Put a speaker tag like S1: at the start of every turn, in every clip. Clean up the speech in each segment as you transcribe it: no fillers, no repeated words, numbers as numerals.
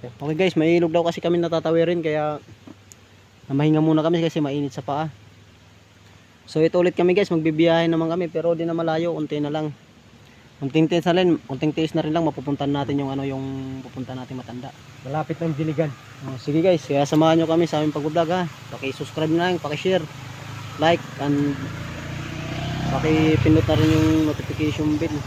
S1: Okay guys, may ilog daw kasi kami natatawirin kaya mahinga muna kami kasi mainit sa paa. So ito ulit kami guys, magbibiyahe naman kami pero di na malayo, unti na lang. Unting tiis na rin lang mapupuntahan natin yung ano yung pupunta natin Matanda.
S2: Malapit ng Diligan.
S1: Oh, sige guys, kaya samahan nyo kami sa aming pag-vlog ha. Paki-subscribe na lang, paki-share, like and paki-pindot na rin yung notification bell.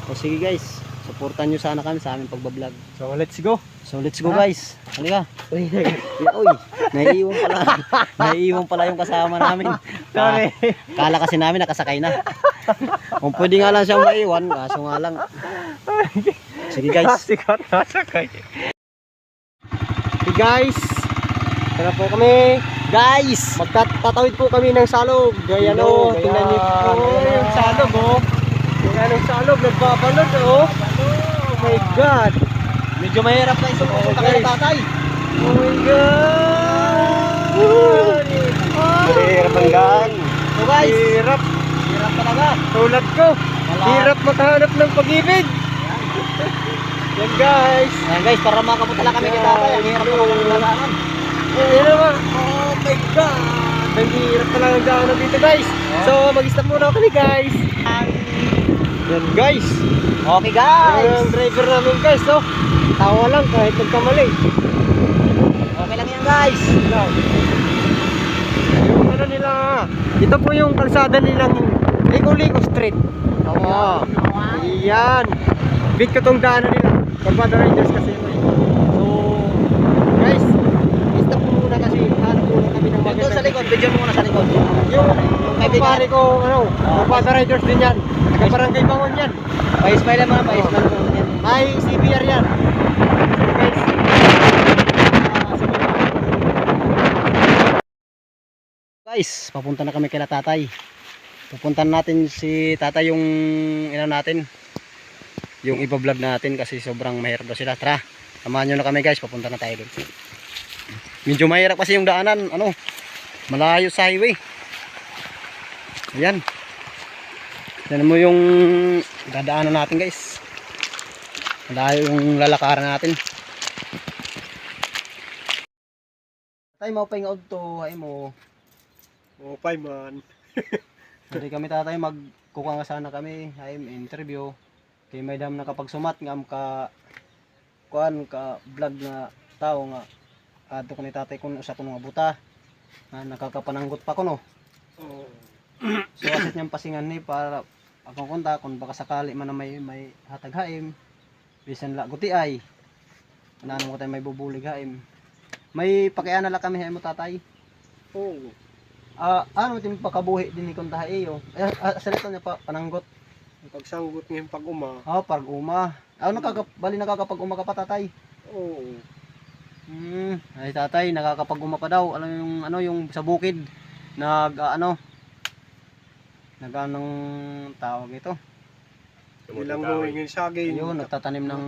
S1: So sige guys, supportan nyo sana kami sa aming pag-vlog.
S2: So let's go.
S1: So let's go guys. Halika. Uy, naiiwan pala. Naiiwan pala yung kasama namin.
S2: Sorry.
S1: Kala kasi namin nakasakay na. Kung pwede nga lang siyang maiwan, kaso nga lang. Sige guys.
S2: Sikat nasakay. Hey guys. Tara po kami.
S1: Guys,
S2: Magtatawid po kami ng salog. Gaya no,
S1: Gaya.
S2: tingnan niyo po yung salog oh. Tingnan yung salog, nagbabalot oh. Oh my God.
S1: medyo mahirap na isang pupunta kayo tatay.
S2: Oh my God. Hirap ang gaan.
S1: So guys,
S2: Hirap.
S1: hirap talaga.
S2: Tulad ko. Hirap makahanap ng pag-ibig. Yan guys.
S1: Ayan guys, para makapunta lang kami kay tatay. Ang hirap naman ng lalaanan.
S2: Yan naman. Oh my God. Ang hirap talaga ang daanan dito guys. So mag-stop muna kami guys. Yan guys.
S1: Okay guys.
S2: Ang driver namin guys. So tawa lang kahit nagkamali.
S1: Okay lang yan guys.
S2: Yung ano nila. Ito po yung kalsada nilang Ligo-Ligo Street. Oo. Yan. Bit ko tong daanan nila. Barbada Riders kasi ito eh. So guys, stop po muna kasi hanap muna kami ng
S1: Doon sa likod, video mo muna sa likod.
S2: Yung
S1: kaibigan.
S2: pare ko, ano, Barbada Riders din yan. Taga Barangay Bangon yan.
S1: Pa-smile naman, pa-smile naman yan.
S2: May CBR yan. So guys,
S1: Guys, papunta na kami kay tatay. Pupuntahan natin si tatay yung natin. Yung iba-vlog natin kasi sobrang mahirap daw sila. Tara, samahan nyo na kami guys, papunta na tayo doon. Medyo mahirap kasi yung daanan, ano, malayo sa highway. Ayan. Yan mo yung dadaanan natin guys. Malayo yung lalakaran natin. Tatay, mau pa yung to, ay mo.
S2: oh, 5 man.
S1: Hindi kami tatay magkukuha nga sana kami ay interview kay may dam nakapagsumat ngam ka kuan ka vlog na tao nga adto ko ni tatay kun usa kuno nga buta na nakakapananggot pa kuno.
S2: Oh.
S1: So asit niyang pasingan ni para akong konta kung baka sakali man na may hatag haim bisan la guti ay ano mo tayo may bubulig haim. May pakiana la kami hay mo tatay.
S2: Oh.
S1: Ano tin pakabuhi din ni kunta iyo. Salita niya pa pananggot.
S2: Pagsanggot ngayon pag uma.
S1: Pag uma. Bali nakakapag-uma ka pa tatay.
S2: Oo.
S1: Ay tatay, nakakapag-uma pa daw. Alam yung ano yung sa bukid anong tawag ito.
S2: Bilanghoy ng saging.
S1: Yun, nagtatanim ng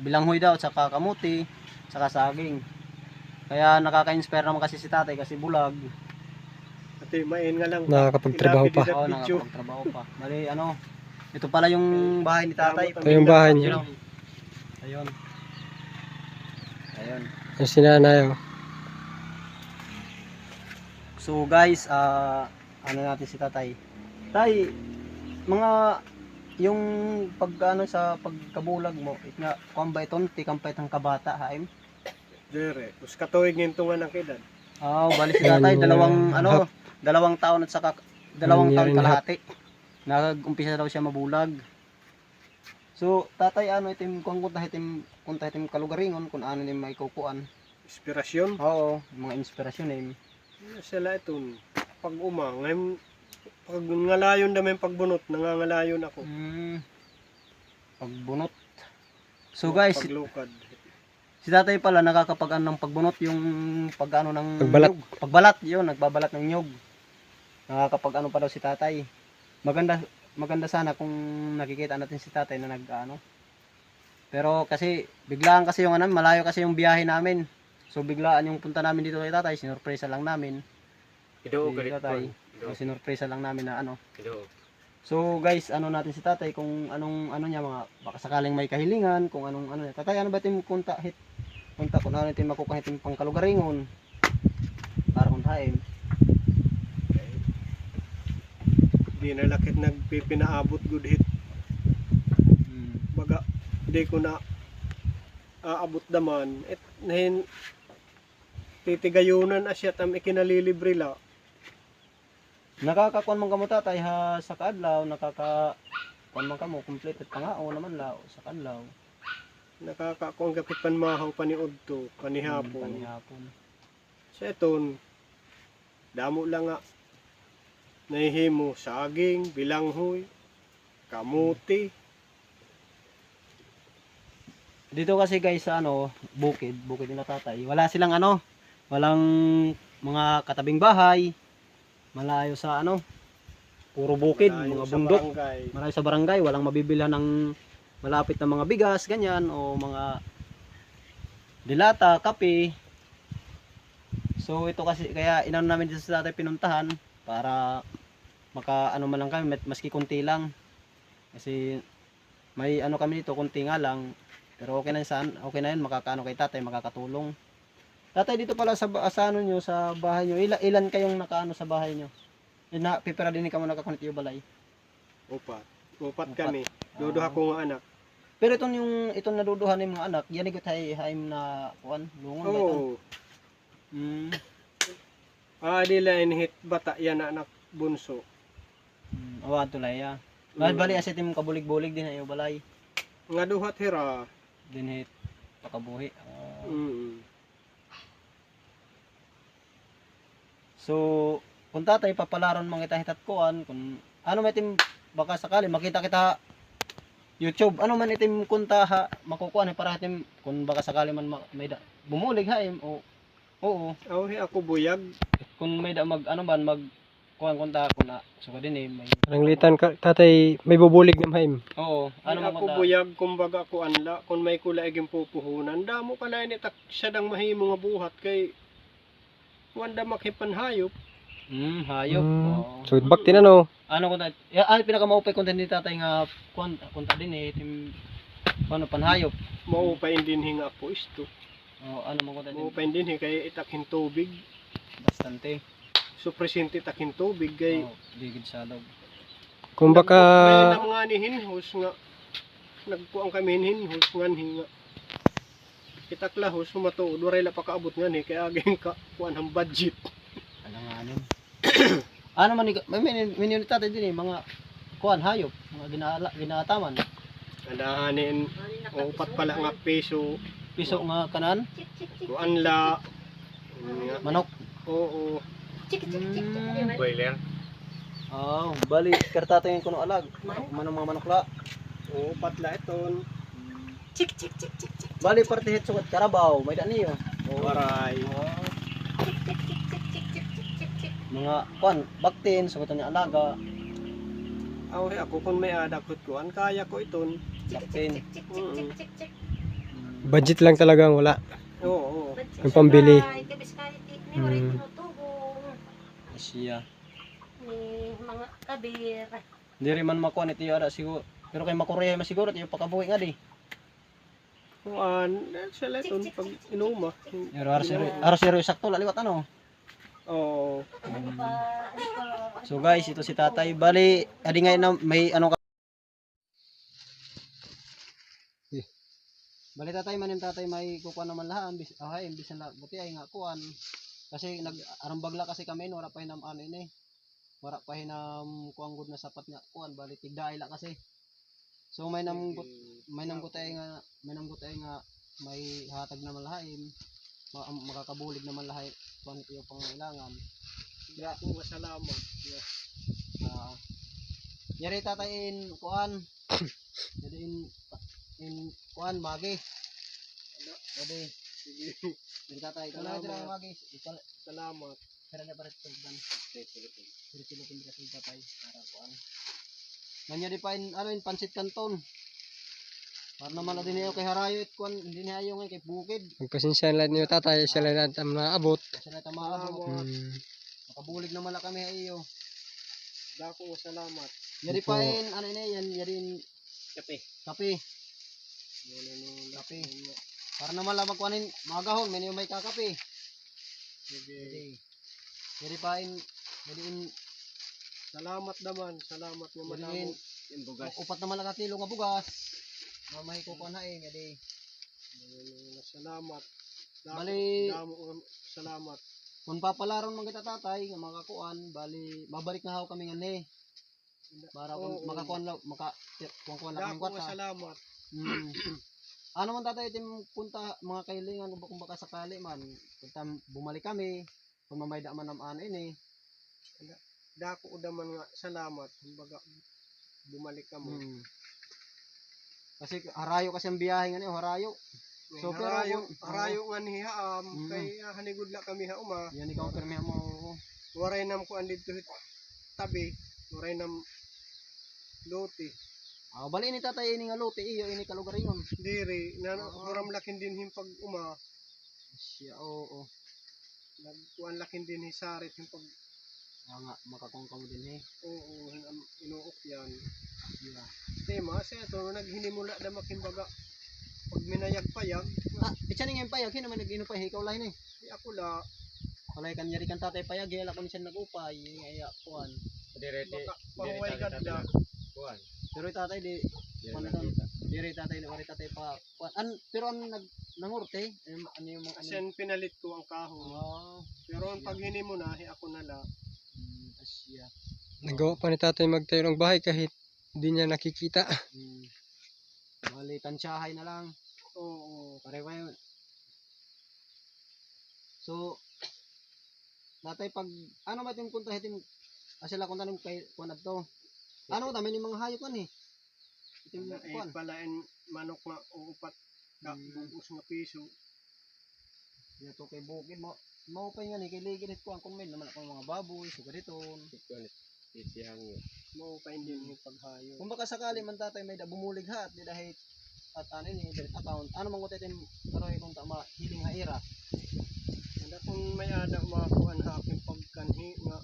S1: bilanghoy daw at saka kamuti, saka saging. Kaya nakaka-inspire naman kasi si tatay kasi bulag.
S2: Ate, main nga lang.
S3: Nakakapagtrabaho pa.
S1: Oo, nakakapagtrabaho pa. Bali ano, ito pala yung bahay ni tatay.
S3: Ito yung bahay niya.
S1: Ayun. Ayun.
S3: Yung sinanay oh.
S1: So guys, ano natin si tatay. Tay, mga yung pag sa pagkabulag mo, nga kuan ba iton tikampay tang kabata haim?
S2: Dire, us katuig ngayon tunga ng edad.
S1: Bali si tatay dalawang taon at saka dalawang taon
S3: Nangyari
S1: kalahati. Nag-umpisa daw siya mabulag. So tatay itim kunta itim kalugaringon kun ano ni may kukuan.
S2: Inspirasyon.
S1: Oo, mga inspirasyon eh.
S2: Sila itong pag uma. Ngayon, pag ngalayon na may pagbunot, nangangalayon ako.
S1: Pagbunot. So guys,
S2: paglukad.
S1: si tatay pala nakakapag ng pagbunot yung pag-ano ng
S3: Pagbalat.
S1: nyug. Pagbalat, yun, nagbabalat ng nyug. Nakakapag pa daw si tatay. Maganda sana kung nakikita natin si tatay na nag-ano. Pero kasi biglaan kasi yung malayo kasi yung biyahe namin. So biglaan yung punta namin dito kay tatay, sinurpresa lang namin.
S2: Idoo
S1: Si tatay. So, sinurpresa lang namin na ano.
S2: Idoo.
S1: So guys, ano natin si tatay kung anong ano niya mga baka sakaling may kahilingan, kung anong ano niya. Tatay, ano ba tim kunta hit? Kunta kung ano tim makukahit tim pangkalugaringon. Para kung tayo.
S2: Di na lakit nagpipinaabot good hit. Baga, di ko na aabot daman. Et nahin titigayunan asya tam ikinalilibre la.
S1: Nakakakuan man kamo tatay ha sa kaadlaw, kuan man kamo complete at pangao naman lao sa kadlaw.
S2: Nakakakuang kapit panmahaw paniudto, panihapon.
S1: Panihapon.
S2: Sa eton, damo lang nga nahihimo saging, bilanghoy, kamuti.
S1: Dito kasi guys sa ano, bukid nila tatay. Wala silang ano, walang mga katabing bahay. Malayo sa ano, puro bukid,
S2: Malayo
S1: mga
S2: sa
S1: bundok.
S2: barangay.
S1: Malayo sa barangay, walang mabibilhan ng malapit na mga bigas, ganyan, o mga dilata, kape. So ito kasi, kaya inano namin dito sa tatay pinuntahan, para maka ano man lang kami, maski konti lang. Kasi may ano kami dito, konti nga lang. Pero okay na yun, makakaano kay tatay, makakatulong. Tatay, dito pala sa ano nyo, sa bahay nyo, ilan kayong nakaano sa bahay nyo? Pipira din ka mo nakakunit yung balay.
S2: Upat
S1: Upat.
S2: kami. Duduha ko nga anak.
S1: Pero itong naduduhan ng mga anak, yan igot haim na kuan, lungon ba ito?
S2: Oo. Nila inhit bata yan na anak bunso.
S1: Awan tulay ya. Mas bali asitim kabulig-bulig din ayo balay.
S2: Nga duhat hira.
S1: Dinhit pakabuhi. So, kung tatay papalaron mga kita hitat kuan, kung ano may tim baka sakali makita kita YouTube, ano man itim kunta ha makukuha ni para itim kung baka sakali man may da bumulig ha o oo.
S2: Ako buyag.
S1: Kung may da mag ano man mag kuan kunta ko na so din may
S3: Nanglitan ka, tatay, may bubulig ng haim.
S1: oo ano man
S2: Ako
S1: kunta
S2: buyag kumbaga ko anla kung may kula iging pupuhunan damo ka na ni tak siya dang mahimo nga buhat kay wanda makipan hayop.
S1: hayop oo.
S3: So, bakti na no.
S1: Ano kunta pinakamaupay kunta ni tatay nga kunta din tim ano panhayop
S2: Mao pa din hinga po isto.
S1: ano man kunta
S2: Mao
S1: din
S2: pa din kay itakin tubig.
S1: bastante
S2: So presente takin tubig kay
S1: digid sa loob.
S3: Kung
S2: may
S3: baka,
S2: mga nihinhos nga nagpuang kami hinhos nga hinga. Itaklahos sumatuod waray la pakaabot nga ni kay aging ka kuan ang budget.
S1: Alanganin. Ano man may tatay din mga kuan hayop, mga ginataman.
S2: Andahanin upat pala nga peso
S1: Piso nga kanan,
S2: kuan la
S1: manok.
S2: oo boiler.
S1: Bali kartato yung kuno alag. Manong mga manok la.
S2: Upat la iton
S1: Bali partihit sukat karabaw, may daan niyo.
S2: waray.
S1: Mga kuan, baktin, sukatan ni alaga,
S2: Ako kung may adak kuan kaya ko iton.
S1: baktin.
S3: budget lang talagang wala.
S2: Oo.
S3: Yung pambili.
S1: Siya.
S4: Mga kabir.
S1: Hindi rin man makuan ito yung ada siguro. Pero kay makureya masiguro ito yung pakabuhi nga di.
S2: Kuan sila iton pag inuma.
S1: Pero aras zero sakto laliwat ano.
S2: Oo.
S1: So guys, ito si tatay. Bali, adi ngayon na may ano ka. Bali tatay manim tatay may kukuan naman lahat. Imbis na buti ay nga kuan. Kasi nag-arambag la kasi kami no, wala pa hinam ano ini. Wala pa hinam kuang good na sapat nga kuan. Bali tigdaay la kasi. So may namgut ay nga may hatag naman lahain. Makakabulig naman lahat kung iyo pangailangan.
S2: Kaya ako salamat.
S1: Yari tatayin kuan. Yari in kuan magi. Yari. Yari tatay ko na dira magi.
S2: Salamat.
S1: Pero na pares pagdan. Pero kasi tatay para kuan. Nanya di pa ano in pansit kanton. Para naman na din niyo kay harayo it kuan hindi niya ayo kay bukid.
S3: Magpasensya lang niyo tatay, sila lang tam na abot.
S1: Kasi na tama ako. Makabulig naman la kami ayo.
S2: Dako salamat.
S1: Yari
S3: Ito.
S1: pain, ano ini, yan, yari
S2: Kape.
S1: kape. Kape. Para naman lang magkuhanin, mga gahon, may kakape.
S2: Sige.
S1: Yari pain, yari
S2: Salamat naman. Salamat nga madamo. Yung bugas.
S1: upat naman lang kilo nga bugas. May kukuha na yari.
S2: Salamat.
S1: Bali-
S2: Damo salamat.
S1: Kung papalaron man kita tatay, nga makakuan, bali, babalik na ako kami nga ni. Para
S2: Oo.
S1: makakuan lang, kukuha lang kami
S2: Dako nga
S1: kwata.
S2: salamat.
S1: Hmm. Ano man tatay, itim punta, mga kailingan, kung baka sakali man, punta, bumalik kami, kung mamayda man naman ini.
S2: Dako daman nga salamat. Kumbaga bumalik ka mo.
S1: Hmm. Kasi harayo kasi ang biyahe nga niyo, harayo. So, pero
S2: harayo nga ni haam
S1: Mm.
S2: kay hanigud la kami hauma.
S1: Yan ikaw permihan mo.
S2: Waray nam ko andito tabi. Waray nam loti.
S1: Bali ni tatay ini nga lote iyo ini kalugar ingon.
S2: Diri na huram lakin din him pag uma.
S1: Siya oo.
S2: Nagkuan lakin din hisarit him pag
S1: Nga makakong kamo din eh.
S2: oo inuok yan.
S1: Yeah.
S2: Tema sa to naghinimula da makimbaga pag minayag payag
S1: Itsa ni ngayon payag, naman nag-ino pa, ikaw lahin eh.
S2: di ako la
S1: Walay kan yari kan tatay payag, hila ko ni siya nag-upay, ay kuan.
S2: baka pahuway ganda.
S1: Pero yung tatay di, kuan ito, diri tatay, wari tatay pa, kuan. Pero ang nangurte, ano yung mga,
S2: Asen pinalit ko ang kahon.
S1: oh,
S2: Pero ang pag hinimuna ako na la.
S1: Asya.
S3: Nagawa pa ni tatay magtayo ng bahay kahit hindi niya nakikita.
S1: Bali, tansyahay na lang.
S2: Oo.
S1: Pareho yun. So, natay pag, ano ba yung kunta hitin, asila kunta ng kay kuan adto. Ano dami ni mga hayop kan eh. Itim kuan.
S2: Palain manok nga upat ka bugos nga piso.
S1: Dito kay bukid mo. Mao pa nga ni kay ligid hit kuan kung may naman ako mga baboy, sugariton.
S2: Mo pa hindi ni paghayo.
S1: Kung baka sakali man tatay may bumulig ha at di dahil at ano ni direct account. Ano man gutetin karoy kung tama hiling ha ira.
S2: Anda kung may ada makuan hakin pagkanhi nga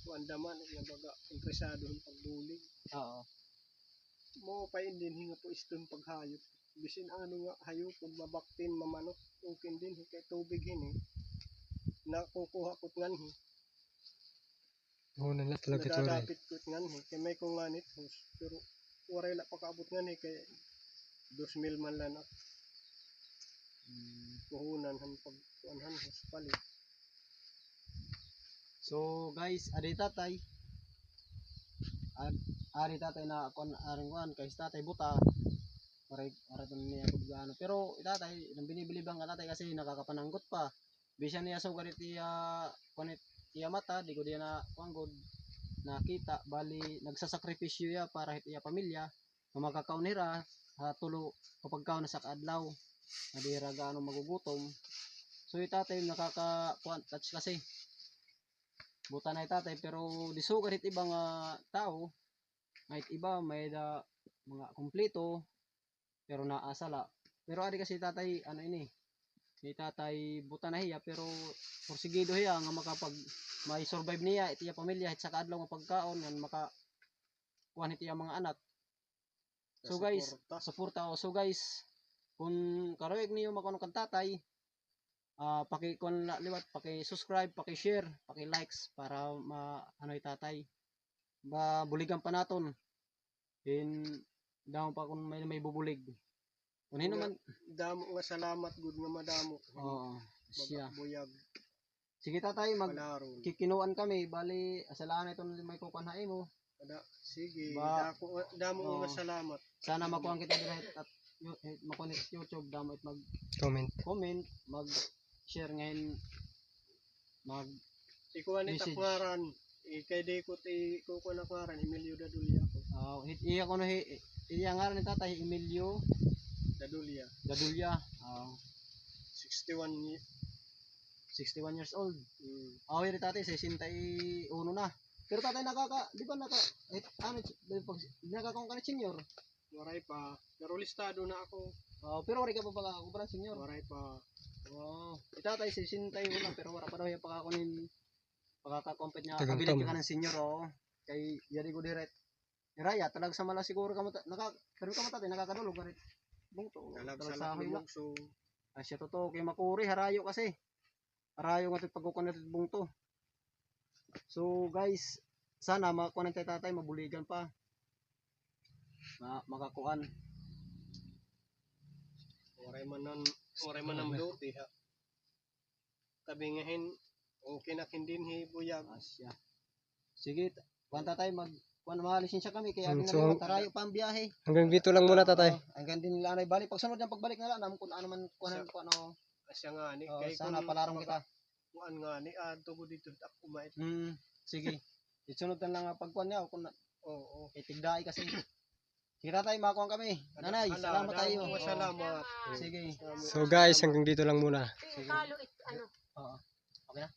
S2: kuan daman nga baga interesado ang pagbulig.
S1: Oo.
S2: Mo pa hindi nga po iston paghayo. Bisin ano nga hayo kung mabaktin mamanok ukin din kay tubig hini. Nakukuha ko nganhi.
S3: Oo na talaga ito rin.
S2: Nadadapit ko nganhi kay may kung nganit hus pero waray la pakaabot nganhi kay 2,000 man lang na puhunan han pag kuanhan hus palit.
S1: So guys, ari tatay. Ari tatay na kon aring kuan kay tatay buta. Para to niya gud gaano. Pero tatay nang binibili bang tatay kasi nakakapananggot pa. Bisan niya so garit iya kunit iya mata, di ko diya na kuan gud nakita bali nagsasakripisyo ya para hit iya pamilya nga makakaon nira tulo kapag kaon na sa kaadlaw. Nadira gaano magugutom. So tatay nakaka kuan touch kasi buta na tatay pero disugar hit ibang tao kahit iba may da mga kumpleto pero naasala pero ari kasi tatay ano ini ni tatay buta na hiya pero porsigido hiya nga makapag may survive niya itiya pamilya hit sa kaadlaw nga pagkaon nga maka kuan itiya mga anak. So guys suporta so guys kung karoy niyo makuno kan tatay paki-kon liwat, paki-subscribe, paki-share, paki-likes para ano tatay. Buligan pa naton. Daw pa kung may bubulig. Kunin naman.
S2: Damo nga salamat gud nga madamo.
S1: Oo. Siya.
S2: Buyag
S1: Sige tatay,
S2: palaron.
S1: kikinuan kami. Bali, asalaan ito may kukanhain mo.
S2: Sige, damo
S1: Oo.
S2: nga salamat.
S1: Sana makuha kita direct at makuha YouTube. Damo at
S3: Comment.
S1: mag-share ngayon.
S2: Ikuha ni
S1: Message.
S2: takwaran. Kay di ko ko na kwaran Emilio Dadulya ko.
S1: Iya ko no iya nga ni tatay Emilio
S2: Dadulya.
S1: Gadulya.
S2: 61
S1: 61 years old.
S2: mm,
S1: Yun tatay 61 na. Pero tatay di ba nakakaon ka na senior?
S2: waray pa. Pero listado na ako.
S1: Pero wari ka pa pala ako parang senior.
S2: Waray pa.
S1: Tatay 61 na pero wala pa daw yung pagkakunin pagkaka-compete niya.
S3: Tagang
S1: Kabilit
S3: tama.
S1: ka ng senior Kay yari ko direct. Iraya, talag sa mala siguro ka mata. Karon ka mata, nakakadulog ka rin. Bungto. Talag sa hoy na. Ay siya totoo kay makuri harayo kasi. Harayo nga pagkukuan natin bungto. So guys, sana makakuha ng tatay mabuligan pa. Makakuan.
S2: Oray man ang duty ha. Tabingahin o kinakindin hi buyag.
S1: Asya. Sige, kuan tatay kuan lisensya kami kaya
S3: So,
S1: tarayo pa ang biyahe.
S3: Hanggang dito lang muna tatay.
S1: Hanggang din nila anay balik. Pag sunod niyang pagbalik na lang, kung ano man kuanan ko ano.
S2: Asya nga ni
S1: Sana palarong kita.
S2: kuan nga ni adto ko dito ako mait.
S1: Sige. Isunod na lang ang pagkuan niya kung
S2: Oo.
S1: itigdai kasi. Sige tatay, makuha kami. Nanay, salamat tayo.
S2: Salamat.
S1: Sige.
S3: So guys, hanggang dito lang muna.
S4: Yung kalo, ano,
S1: Oo. Okay na?